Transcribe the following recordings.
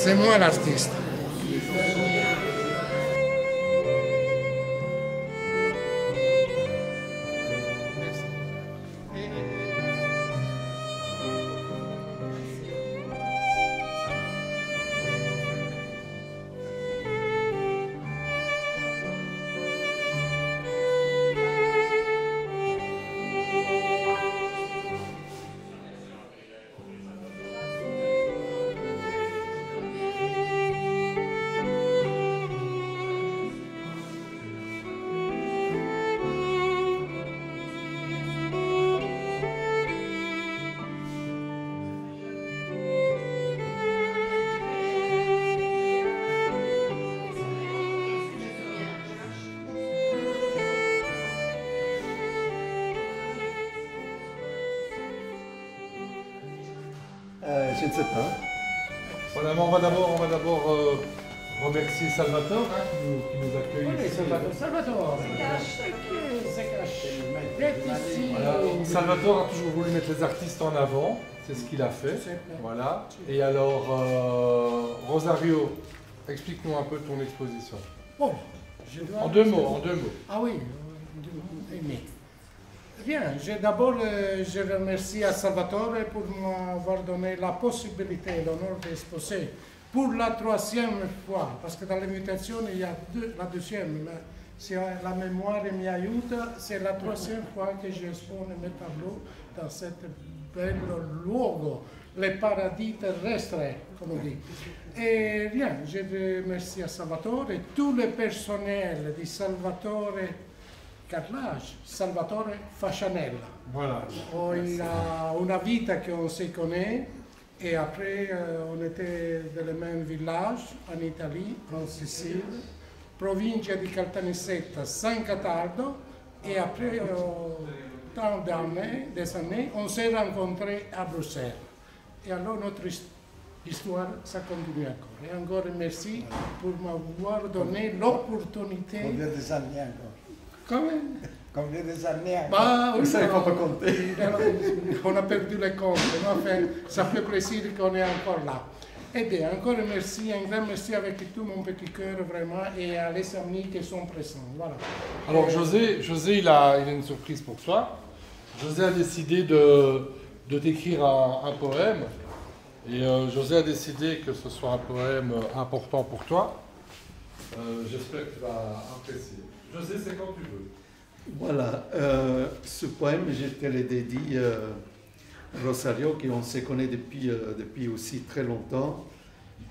c'est moi l'artiste. Je ne sais pas. Voilà, mais on va d'abord remercier Salvatore qui nous accueille ici. Salvatore, Voilà. Salvatore a toujours voulu mettre les artistes en avant, c'est ce qu'il a fait. Voilà. Et alors, Rosario, explique-nous un peu ton exposition. Bon, En deux mots. Ah oui, mais. Bien, d'abord, je remercie à Salvatore pour m'avoir donné la possibilité et l'honneur d'exposer pour la troisième fois, parce que dans l'invitation, il y a la deuxième, si la mémoire m'y aide, c'est la troisième fois que j'expose mes tableaux dans cette belle logo, le paradis terrestre, comme on dit. Et bien, je remercie à Salvatore et tout le personnel de Salvatore Carrelage, Salvatore Fascianella. Voilà. On a una vita qu'on se connaît et après on était dans le même village en Italie, en Sicile, provincia di Caltanissetta, San Cataldo et après tant des années, on s'est rencontrés à Bruxelles. Et alors notre histoire, ça continue encore. Et encore merci pour m'avoir donné l'opportunité. Combien des années encore? Comment? Combien des années encore? Bah, oui, ça, il ne faut pas compter. On a perdu les comptes, mais enfin, ça fait plaisir qu'on est encore là. Et bien, encore merci, un grand merci avec tout mon petit cœur, vraiment, et à les amis qui sont présents. Voilà. Alors, José, il a une surprise pour toi. José a décidé de t'écrire un poème. Et José a décidé que ce soit un poème important pour toi. J'espère que tu vas apprécier. José, c'est quand tu veux. Voilà, ce poème, je te le dédie Rosario, qui on se connaît depuis aussi très longtemps.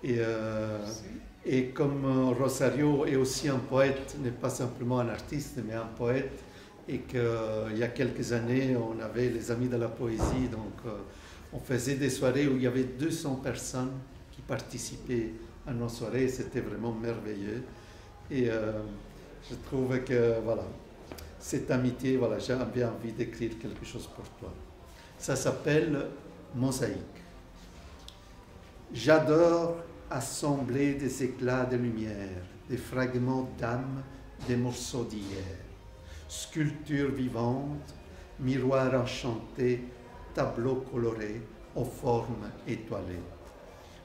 Et comme Rosario est aussi un poète, n'est pas simplement un artiste, mais un poète, et qu'il y a quelques années, on avait les Amis de la Poésie, donc on faisait des soirées où il y avait 200 personnes qui participaient à nos soirées, c'était vraiment merveilleux. Et je trouve que, voilà, cette amitié, voilà, j'avais envie d'écrire quelque chose pour toi. Ça s'appelle Mosaïque. J'adore assembler des éclats de lumière, des fragments d'âme, des morceaux d'hier. Sculpture vivante, miroir enchanté, tableau coloré aux formes étoilées.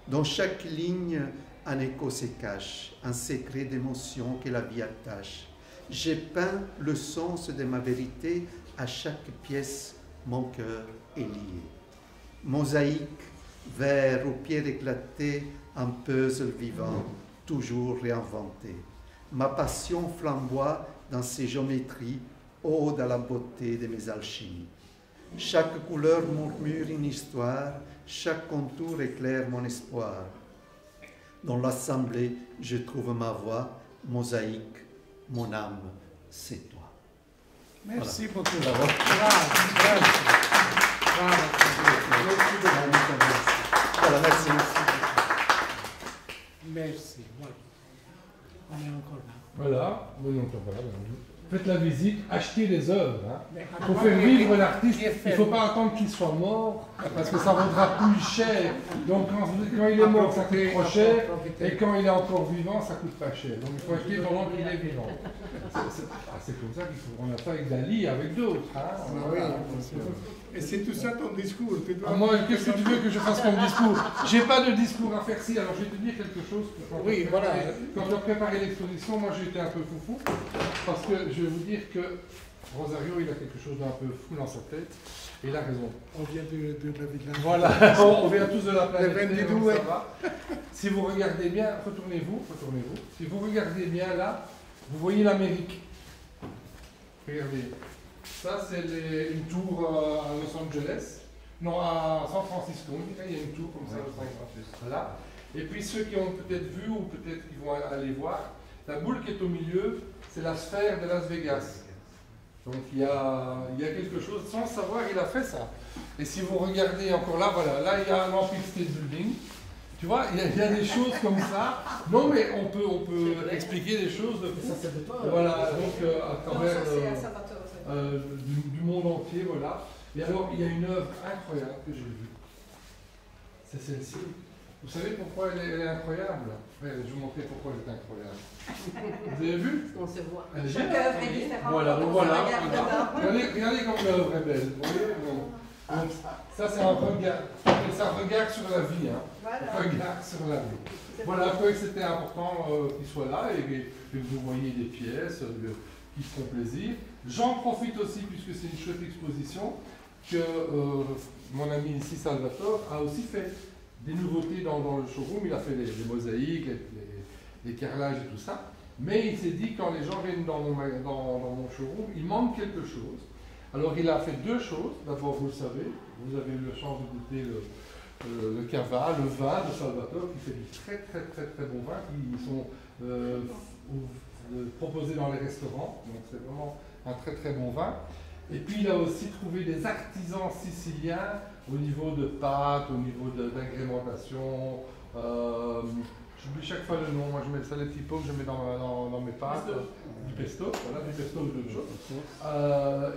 Dans chaque ligne, un écho se cache, un secret d'émotion que la vie attache. J'ai peint le sens de ma vérité, à chaque pièce, mon cœur est lié. Mosaïque, vers aux pierres éclatées, un puzzle vivant, toujours réinventé. Ma passion flamboie dans ses géométries, ode à la beauté de mes alchimies. Chaque couleur murmure une histoire, chaque contour éclaire mon espoir. Dans l'assemblée, je trouve ma voix, mosaïque, mon âme, c'est toi. Merci voilà. beaucoup. Bravo. Voilà, merci. Merci. Voilà. On est encore là. Voilà, faites la visite, achetez les œuvres. Mais Il faut faire vivre l'artiste, il ne faut pas attendre qu'il soit mort, parce que ça vaudra plus cher. Donc quand il est mort, ça coûte trop cher, et quand il est encore vivant, ça coûte pas cher. Donc il faut acheter pendant qu'il est vivant. c'est comme ça qu'on a fait avec Dali, avec d'autres. Hein, voilà. Et c'est tout ça ton discours. Moi, qu'est-ce que tu veux que je fasse comme discours? J'ai pas de discours à faire si, alors je vais te dire quelque chose. Oui, voilà. Quand on a préparé l'exposition, moi j'étais un peu foufou, parce que je vais vous dire que Rosario, il a quelque chose d'un peu fou dans sa tête, et il a raison. On vient de la village. Voilà, on vient tous de la planète Terre, donc ça va. Si vous regardez bien, retournez-vous. Si vous regardez bien là, vous voyez l'Amérique. Regardez. Ça, c'est une tour à Los Angeles. Non, à San Francisco. Il y a une tour comme ça à Los Angeles. Voilà. Et puis ceux qui ont peut-être vu ou peut-être qui vont aller voir, la boule qui est au milieu, c'est la sphère de Las Vegas. Donc il y a quelque chose, sans le savoir, il a fait ça. Et si vous regardez encore là, voilà, là il y a l'Empire State Building. Tu vois, il y a des choses comme ça. Non, mais on peut expliquer des choses. Ça, c'est de toi. Voilà, donc à travers Non, du monde entier, voilà. Et alors, il y a une œuvre incroyable que j'ai vue. C'est celle-ci. Vous savez pourquoi elle est incroyable? Ouais, je vais vous montrer pourquoi elle est incroyable. Vous avez vu? On se voit. Elle est Chaque belle. œuvre est différente. Voilà, On voilà. se regarde dedans. Regardez comme l'œuvre est belle. Vous voyez? Donc, ça, c'est un regard. C'est un regard sur la vie. Hein. Voilà. Regard sur la vie. Voilà, je trouvais que c'était important qu'il soit là et que vous voyez des pièces qui se font plaisir. J'en profite aussi, puisque c'est une chouette exposition, que mon ami ici, Salvatore, a aussi fait des nouveautés dans le showroom. Il a fait les mosaïques, les carrelages et tout ça. Mais il s'est dit, quand les gens viennent dans mon showroom, il manque quelque chose. Alors il a fait deux choses. D'abord, vous le savez, vous avez eu la chance de goûter le cava, le vin de Salvatore, qui fait du très bon vin, qui sont proposés dans les restaurants. Donc c'est vraiment un très bon vin. Et puis il a aussi trouvé des artisans siciliens au niveau de pâtes, au niveau d'agrémentation. J'oublie chaque fois le nom, moi je mets ça, les petits pots que je mets dans mes pâtes. Du pesto, voilà, du pesto ou d'autres choses.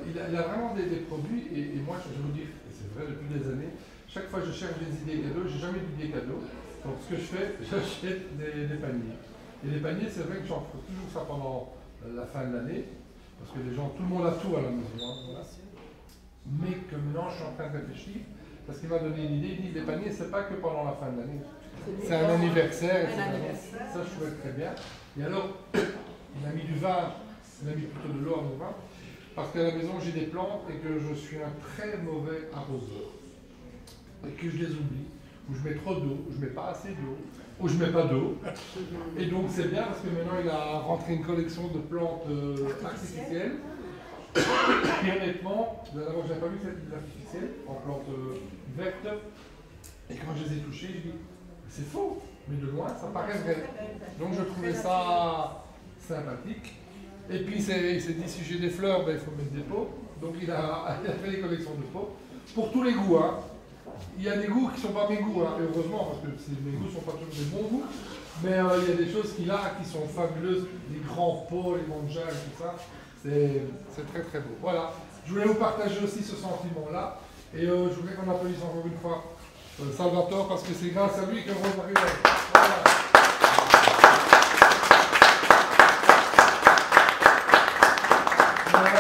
Il a vraiment des produits, et moi je vais vous dire, et c'est vrai depuis des années, chaque fois que je cherche des idées cadeaux, j'ai jamais d'idées cadeaux. Donc ce que je fais, j'achète des paniers. Et les paniers, c'est vrai que j'en fais toujours ça pendant la fin de l'année, parce que les gens, tout le monde a tout à la maison. Hein, voilà. Mais que maintenant je suis en train de réfléchir, parce qu'il m'a donné une idée, il dit les paniers, c'est pas que pendant la fin de l'année. C'est un anniversaire, etc. Ça je trouvais très bien. Et alors, il a mis du vin, il a mis plutôt de l'eau à mon vin, parce qu'à la maison j'ai des plantes et que je suis un très mauvais arroseur. Et que je les oublie, ou je mets trop d'eau, ou je mets pas assez d'eau, ou je mais pas d'eau. Et donc c'est bien parce que maintenant il a rentré une collection de plantes artificielles. Et honnêtement, d'abord j'ai pas vu cette artificielle en plantes vertes. Et quand je les ai touchées, je dis c'est faux, mais de loin ça paraît vrai. Donc je trouvais ça sympathique. Et puis il s'est dit si j'ai des fleurs, ben, il faut mettre des pots. Donc il a fait des collections de pots. Pour tous les goûts. Hein. Il y a des goûts qui ne sont pas mes goûts, hein, heureusement, parce que mes goûts ne sont pas toujours des bons goûts. Mais il y a des choses qu'il a qui sont fabuleuses, les grands pots, les manjas et tout ça. C'est très beau. Voilà. Je voulais vous partager aussi ce sentiment-là. Et je voudrais qu'on applaudisse encore une fois Salvatore, parce que c'est grâce à lui que Rose arrive. Voilà.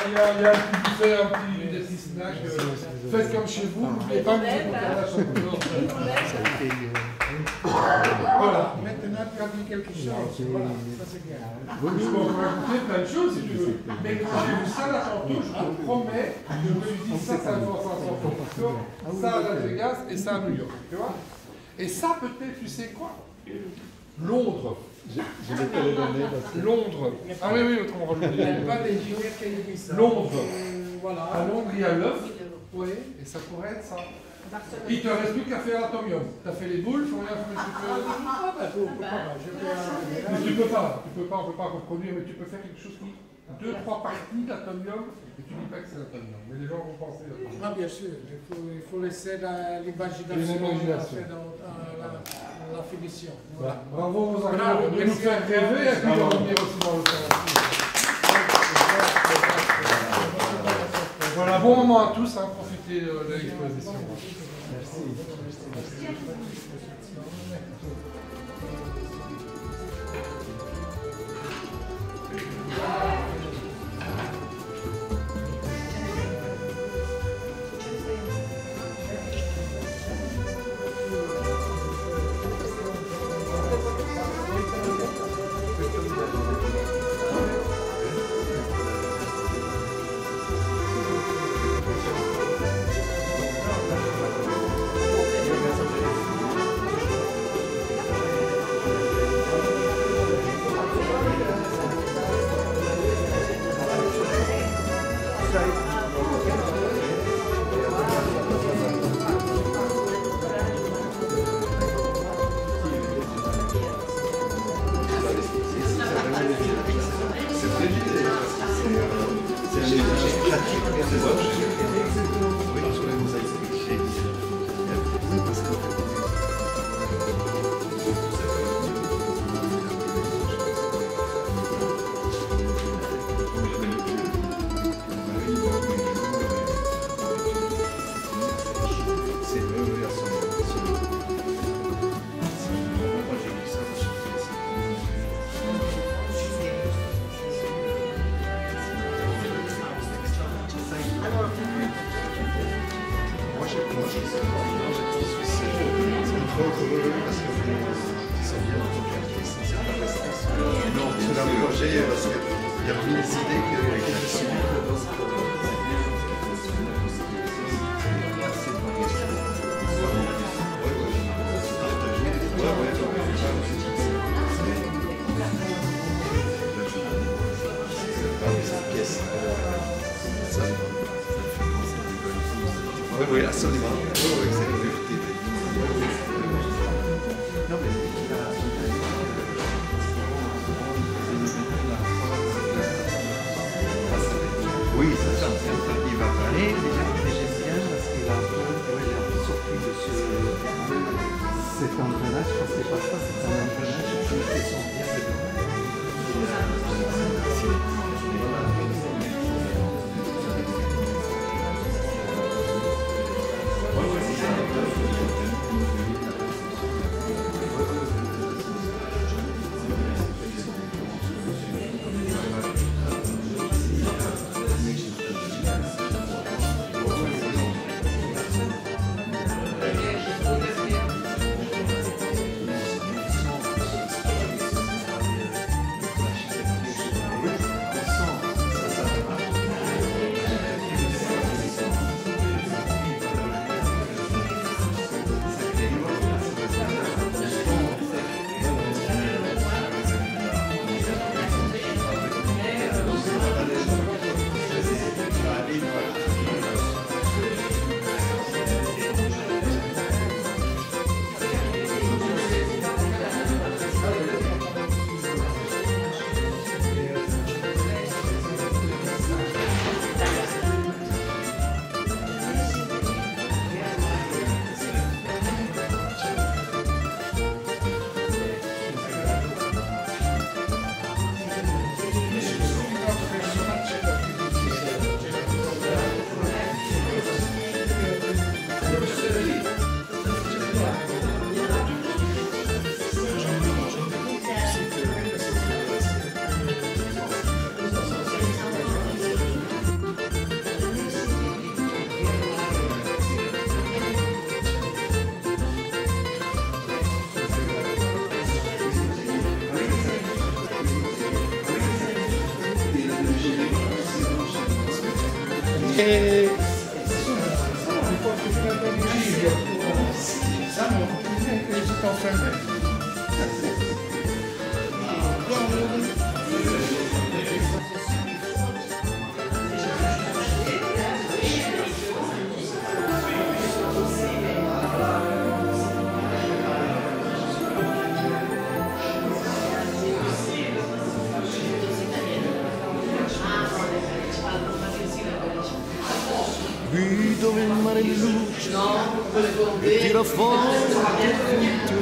Il y a un petit buffet, des petits snacks. Faites comme chez vous, n'oubliez pas que vous avez la chambre. Voilà. Maintenant, tu as dit quelque chose. Voilà, ça c'est bien. Oui, je peux encore rajouter plein de choses si tu veux. Mais quand j'ai vu ça là tantôt, je te promets, je me suis dit ça va être San Francisco, ça à Las Vegas et ça à New York. Tu vois? Et ça peut-être, tu sais quoi? Londres. Je vais te le donner. Londres. Ah oui, autrement rajouter. Il n'y a pas d'ingénieur qui a dit ça. Londres. Voilà. À Londres, il y a l'œuf. Oui. Et ça pourrait être ça. Il ne te reste plus qu'à faire l'atomium. Tu as fait les boules, il faut rien faire. Ah, bah, pourquoi pas. Mais tu peux pas, on ne peut pas reproduire, mais tu peux faire quelque chose qui, 2-3 parties d'atomium, et tu dis pas que c'est l'atomium. Mais les gens vont penser à l'atomium. Ah, bien sûr, il faut laisser l'imagination la finition. Voilà. Bravo aux Anglais de nous faire rêver et puis de revenir aussi dans le temps. Voilà, bon moment à tous, hein, profitez de l'exposition. Merci. Oui, oui, absolument. Oui, oui, c'est une vérité. Non, mais oui, c'est ça. Il va parler, mais j'aime bien parce qu'il a un peu sorti de cet engrenage. Je pense que c'est pas ça, c'est un engrenage qui sont bien dedans. Qui dove il mare è luce e tira fuori tutto.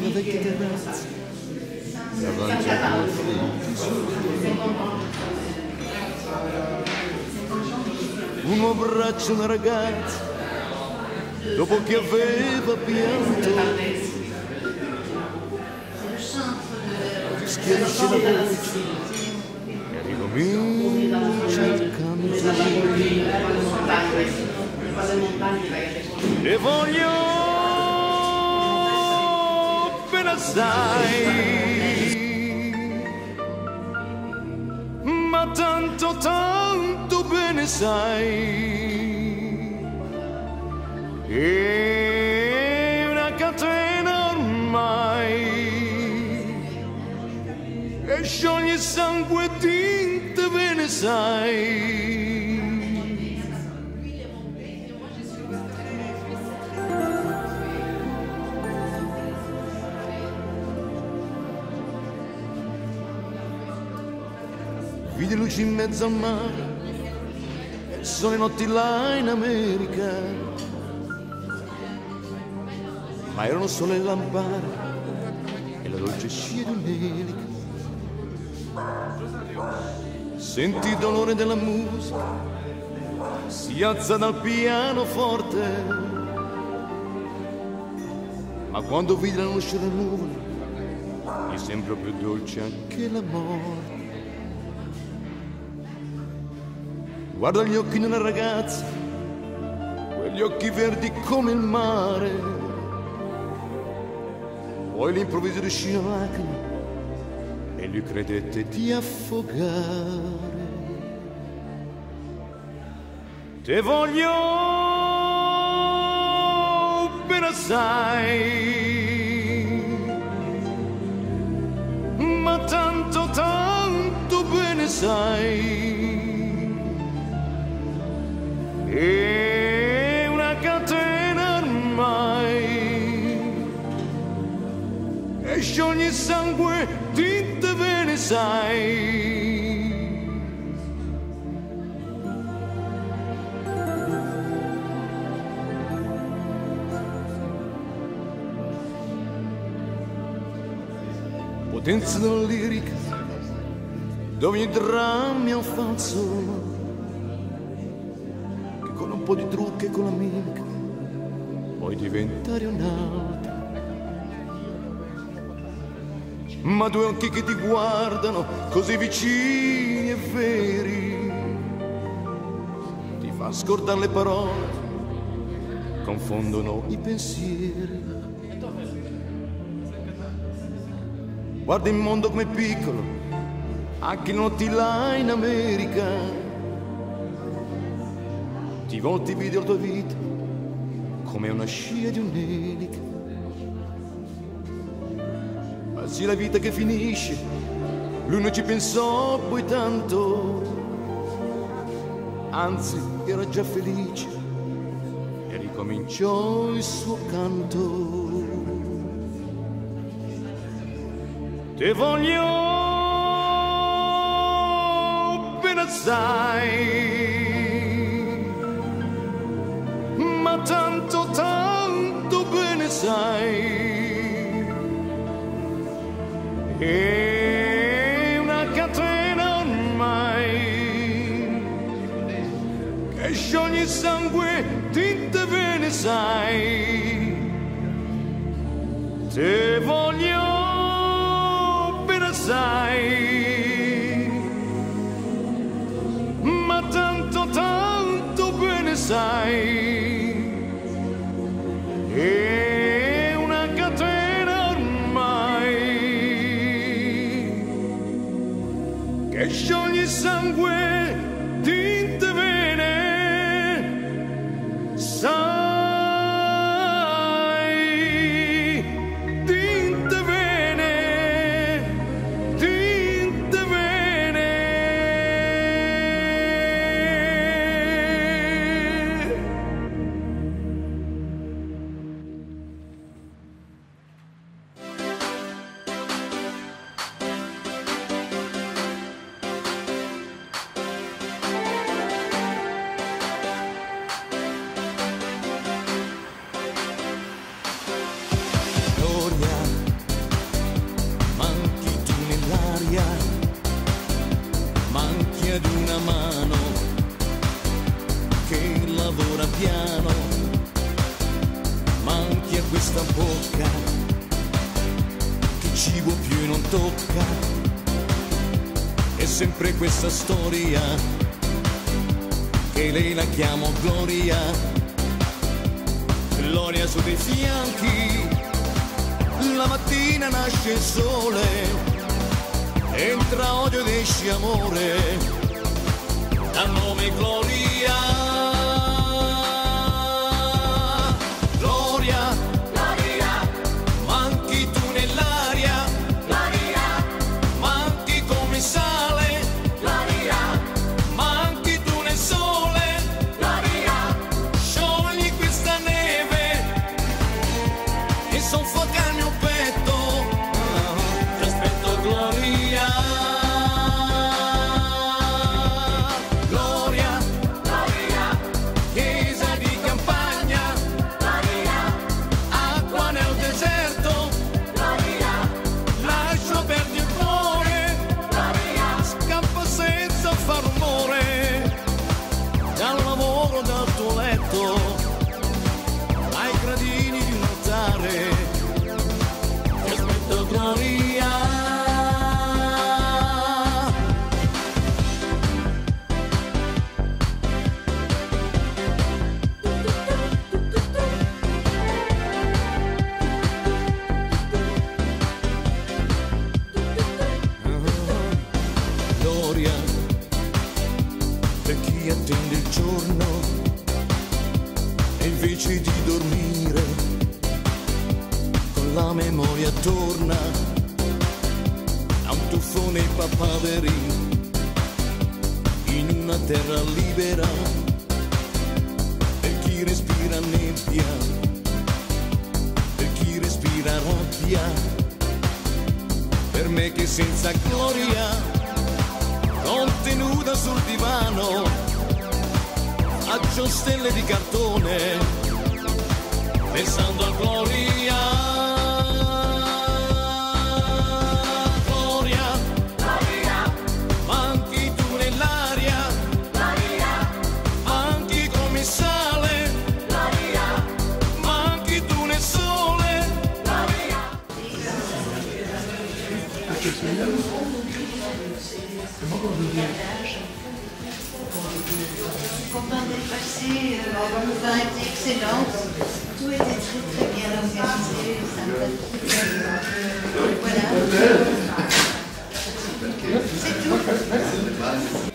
Una vecchia terrazza davanti a un abbraccio una ragazza dopo che aveva pianto, schiarisce la voce ricomincia il canto e voglio bene assai, ma tanto tanto bene sai, è una catena ormai e scioglie sangue e tinte, bene sai. vidi luci in mezzo al mare, e sono le notti là in America, ma erano solo le lampade e la dolce scia di un'elica. Sentì il dolore della musica, si alza dal pianoforte, ma quando vidi la luce delle nuvole, mi sembra più dolce anche la morte. Guardo gli occhi di una ragazza, quegli occhi verdi come il mare, poi all'improvviso uscì una lacrima e lui credette di affogare. Te voglio bene assai, ma tanto tanto bene sai, è una catena ormai e scioglie il sangue di te bene sai. Potenza della lirica, dove ogni dramma è un falso, che con un po' di trucco e con la mimica puoi diventare un'altra. Ma due occhi che ti guardano così vicini e veri, ti fa scordare le parole, confondono i pensieri. Guarda il mondo com'è piccolo, anche notti là in America. Ti volti vedi la tua vita come una scia di un'elica. Ma sì, la vita che finisce, lui non ci pensò poi tanto, anzi era già felice e ricominciò il suo canto. Te voglio bene assai, ma tanto tanto bene sai, è una catena ormai che scioglie il sangue di te bene sai. Te voglio sai, ma tanto tanto bene sai, è una catena ormai che scioglie il sangue di te bene sai. Manchi di una mano che lavora piano, manchi a questa bocca che cibo più non tocca. È sempre questa storia che lei la chiamo Gloria. Gloria su dei fianchi, la mattina nasce il sole, entra odio ed esce amore, dal nome Gloria. Gloria, Gloria, manchi tu nell'aria, Gloria, manchi come sale, Gloria, manchi tu nel sole, Gloria, sciogli questa neve e soffoca il mio petto, ti aspetto Gloria. tuo letto, ai gradini di un altare, ti aspetto gloria. Gloria per chi attende il giorno e invece di dormire con la memoria torna a un tuffo nei papaveri in una terra libera. Per chi respira nebbia, per chi respira rabbia, per me che senza gloria contenuta sul divano, faccio stelle di cartone, pensando a gloria. Gloria, gloria, manchi tu nell'aria, gloria, manchi come sale, gloria, manchi tu nel sole, gloria. Content d'être passé, le vin était excellent, tout était très bien organisé, ça me va très bien. Voilà. C'est tout.